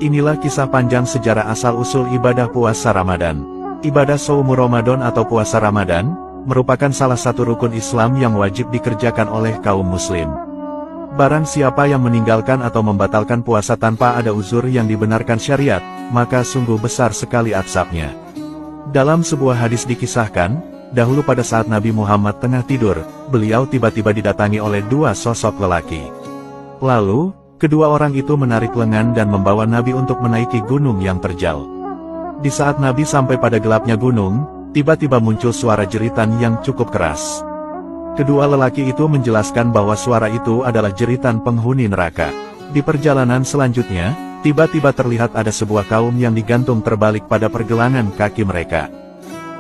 Inilah kisah panjang sejarah asal-usul ibadah puasa Ramadan. Ibadah Shaum Ramadan atau puasa Ramadan, merupakan salah satu rukun Islam yang wajib dikerjakan oleh kaum muslim. Barang siapa yang meninggalkan atau membatalkan puasa tanpa ada uzur yang dibenarkan syariat, maka sungguh besar sekali azabnya. Dalam sebuah hadis dikisahkan, dahulu pada saat Nabi Muhammad tengah tidur, beliau tiba-tiba didatangi oleh dua sosok lelaki. Lalu, kedua orang itu menarik lengan dan membawa Nabi untuk menaiki gunung yang terjal. Di saat Nabi sampai pada gelapnya gunung, tiba-tiba muncul suara jeritan yang cukup keras. Kedua lelaki itu menjelaskan bahwa suara itu adalah jeritan penghuni neraka. Di perjalanan selanjutnya, tiba-tiba terlihat ada sebuah kaum yang digantung terbalik pada pergelangan kaki mereka.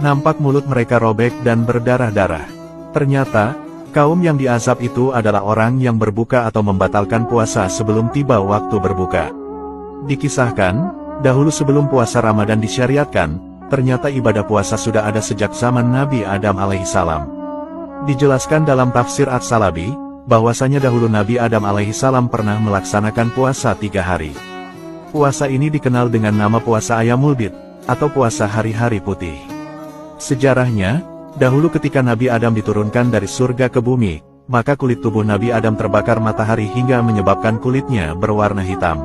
Nampak mulut mereka robek dan berdarah-darah. Ternyata, kaum yang diazab itu adalah orang yang berbuka atau membatalkan puasa sebelum tiba waktu berbuka. Dikisahkan, dahulu sebelum puasa Ramadan disyariatkan, ternyata ibadah puasa sudah ada sejak zaman Nabi Adam alaihissalam. Dijelaskan dalam tafsir At-Salabi, bahwasanya dahulu Nabi Adam alaihissalam pernah melaksanakan puasa 3 hari. Puasa ini dikenal dengan nama puasa Ayyamul Bid, atau puasa hari-hari putih. Sejarahnya, dahulu ketika Nabi Adam diturunkan dari surga ke bumi, maka kulit tubuh Nabi Adam terbakar matahari hingga menyebabkan kulitnya berwarna hitam.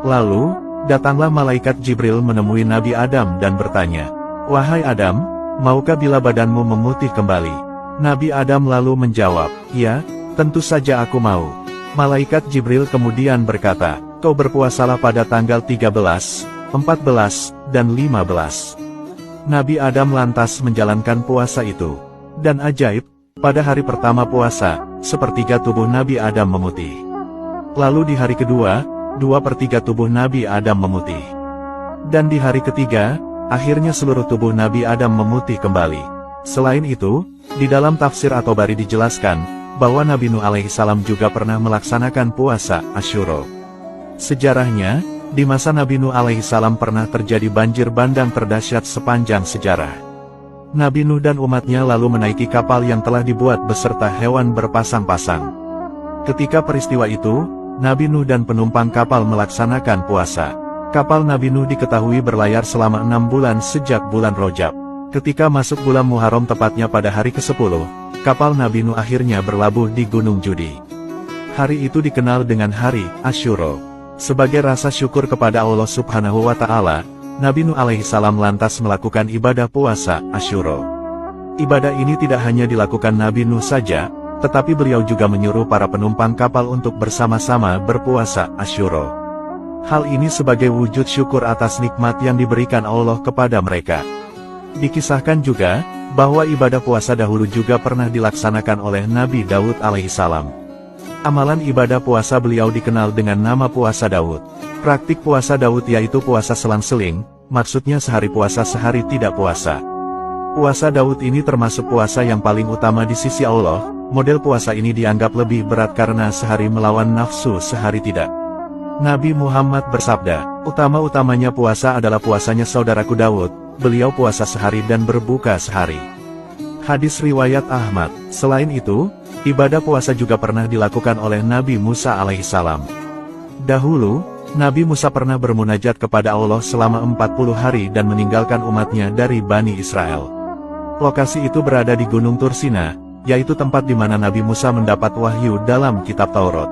Lalu, datanglah malaikat Jibril menemui Nabi Adam dan bertanya, "Wahai Adam, maukah bila badanmu memutih kembali?" Nabi Adam lalu menjawab, "Ya, tentu saja aku mau." Malaikat Jibril kemudian berkata, "Kau berpuasalah pada tanggal 13, 14, dan 15. Nabi Adam lantas menjalankan puasa itu. Dan ajaib, pada hari pertama puasa, sepertiga tubuh Nabi Adam memutih. Lalu di hari kedua, 2/3 tubuh Nabi Adam memutih. Dan di hari ketiga, akhirnya seluruh tubuh Nabi Adam memutih kembali. Selain itu, di dalam tafsir At-Tabari dijelaskan, bahwa Nabi Nuh alaihissalam juga pernah melaksanakan puasa Asyura. Sejarahnya, di masa Nabi Nuh alaihissalam pernah terjadi banjir bandang terdahsyat sepanjang sejarah. Nabi Nuh dan umatnya lalu menaiki kapal yang telah dibuat beserta hewan berpasang-pasang. Ketika peristiwa itu, Nabi Nuh dan penumpang kapal melaksanakan puasa. Kapal Nabi Nuh diketahui berlayar selama 6 bulan sejak bulan Rajab. Ketika masuk bulan Muharram tepatnya pada hari ke-10, kapal Nabi Nuh akhirnya berlabuh di Gunung Judi. Hari itu dikenal dengan Hari Asyura. Sebagai rasa syukur kepada Allah Subhanahu wa Ta'ala, Nabi Nuh alaihissalam lantas melakukan ibadah puasa Asyura. Ibadah ini tidak hanya dilakukan Nabi Nuh saja, tetapi beliau juga menyuruh para penumpang kapal untuk bersama-sama berpuasa Asyura. Hal ini sebagai wujud syukur atas nikmat yang diberikan Allah kepada mereka. Dikisahkan juga, bahwa ibadah puasa dahulu juga pernah dilaksanakan oleh Nabi Daud alaihissalam. Amalan ibadah puasa beliau dikenal dengan nama puasa Daud. Praktik puasa Daud yaitu puasa selang-seling, maksudnya sehari puasa sehari tidak puasa. Puasa Daud ini termasuk puasa yang paling utama di sisi Allah. Model puasa ini dianggap lebih berat karena sehari melawan nafsu sehari tidak. Nabi Muhammad bersabda, "Utama-utamanya puasa adalah puasanya saudaraku Daud, beliau puasa sehari dan berbuka sehari." Hadis riwayat Ahmad. Selain itu, ibadah puasa juga pernah dilakukan oleh Nabi Musa alaihissalam. Dahulu, Nabi Musa pernah bermunajat kepada Allah selama 40 hari dan meninggalkan umatnya dari Bani Israel. Lokasi itu berada di Gunung Tursina, yaitu tempat di mana Nabi Musa mendapat wahyu dalam kitab Taurat.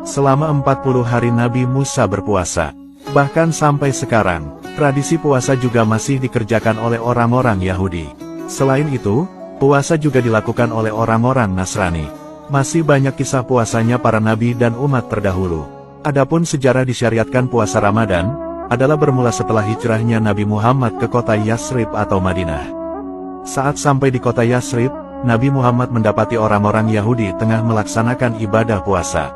Selama 40 hari Nabi Musa berpuasa. Bahkan sampai sekarang, tradisi puasa juga masih dikerjakan oleh orang-orang Yahudi. Selain itu, puasa juga dilakukan oleh orang-orang Nasrani. Masih banyak kisah puasanya para nabi dan umat terdahulu. Adapun sejarah disyariatkan puasa Ramadan, adalah bermula setelah hijrahnya Nabi Muhammad ke kota Yasrib atau Madinah. Saat sampai di kota Yasrib, Nabi Muhammad mendapati orang-orang Yahudi tengah melaksanakan ibadah puasa.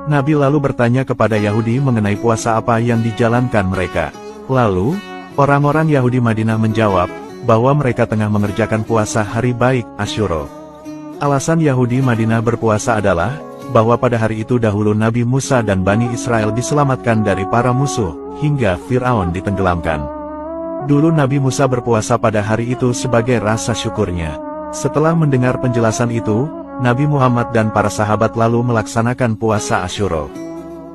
Nabi lalu bertanya kepada Yahudi mengenai puasa apa yang dijalankan mereka. Lalu, orang-orang Yahudi Madinah menjawab, bahwa mereka tengah mengerjakan puasa hari baik Asyura. Alasan Yahudi Madinah berpuasa adalah, bahwa pada hari itu dahulu Nabi Musa dan Bani Israel diselamatkan dari para musuh, hingga Fir'aun ditenggelamkan. Dulu Nabi Musa berpuasa pada hari itu sebagai rasa syukurnya. Setelah mendengar penjelasan itu, Nabi Muhammad dan para sahabat lalu melaksanakan puasa Asyura.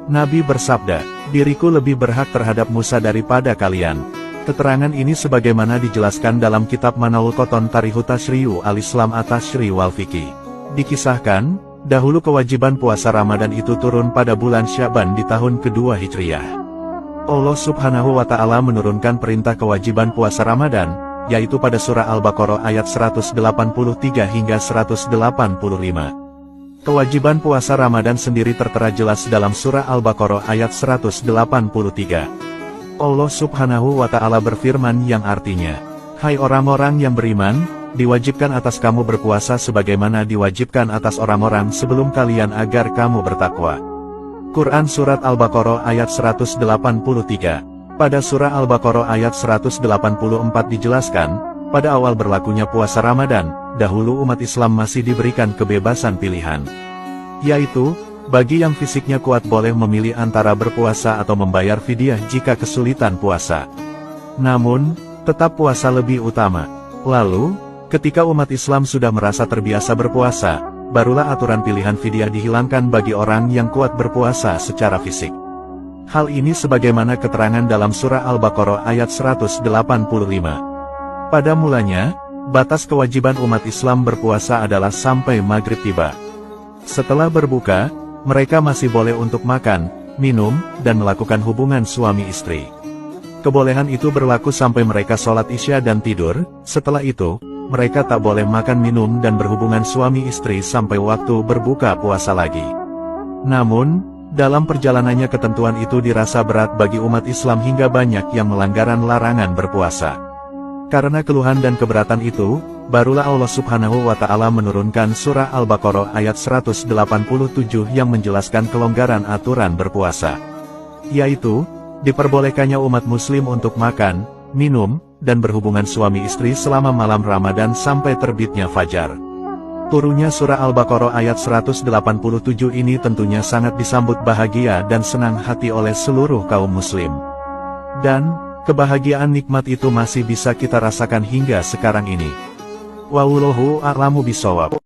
Nabi bersabda, "Diriku lebih berhak terhadap Musa daripada kalian." Keterangan ini sebagaimana dijelaskan dalam kitab Manaul Koton Tarihu Tashri'u al-Islam at-Tashri' wal Fiqih. Dikisahkan, dahulu kewajiban puasa Ramadan itu turun pada bulan Sya'ban di tahun kedua Hijriyah. Allah Subhanahu wa Ta'ala menurunkan perintah kewajiban puasa Ramadan, yaitu pada surah Al-Baqarah ayat 183 hingga 185. Kewajiban puasa Ramadan sendiri tertera jelas dalam surah Al-Baqarah ayat 183. Allah Subhanahu wa Ta'ala berfirman yang artinya, "Hai orang-orang yang beriman, diwajibkan atas kamu berpuasa sebagaimana diwajibkan atas orang-orang sebelum kalian agar kamu bertakwa." Quran Surat Al-Baqarah ayat 183. Pada surah Al-Baqarah ayat 184 dijelaskan, pada awal berlakunya puasa Ramadan, dahulu umat Islam masih diberikan kebebasan pilihan. Yaitu, bagi yang fisiknya kuat boleh memilih antara berpuasa atau membayar fidyah jika kesulitan puasa. Namun, tetap puasa lebih utama. Lalu, ketika umat Islam sudah merasa terbiasa berpuasa, barulah aturan pilihan fidyah dihilangkan bagi orang yang kuat berpuasa secara fisik. Hal ini sebagaimana keterangan dalam surah Al-Baqarah ayat 185. Pada mulanya, batas kewajiban umat Islam berpuasa adalah sampai maghrib tiba. Setelah berbuka, mereka masih boleh untuk makan, minum, dan melakukan hubungan suami istri. Kebolehan itu berlaku sampai mereka sholat isya dan tidur. Setelah itu, mereka tak boleh makan minum dan berhubungan suami istri sampai waktu berbuka puasa lagi. Namun, dalam perjalanannya ketentuan itu dirasa berat bagi umat Islam hingga banyak yang melanggaran larangan berpuasa. Karena keluhan dan keberatan itu, barulah Allah Subhanahu wa Ta'ala menurunkan surah Al-Baqarah ayat 187 yang menjelaskan kelonggaran aturan berpuasa. Yaitu, diperbolehkannya umat muslim untuk makan, minum, dan berhubungan suami istri selama malam Ramadan sampai terbitnya fajar. Turunnya surah Al-Baqarah ayat 187 ini tentunya sangat disambut bahagia dan senang hati oleh seluruh kaum muslim. Dan, kebahagiaan nikmat itu masih bisa kita rasakan hingga sekarang ini. Wallahu a'lamu bishawab.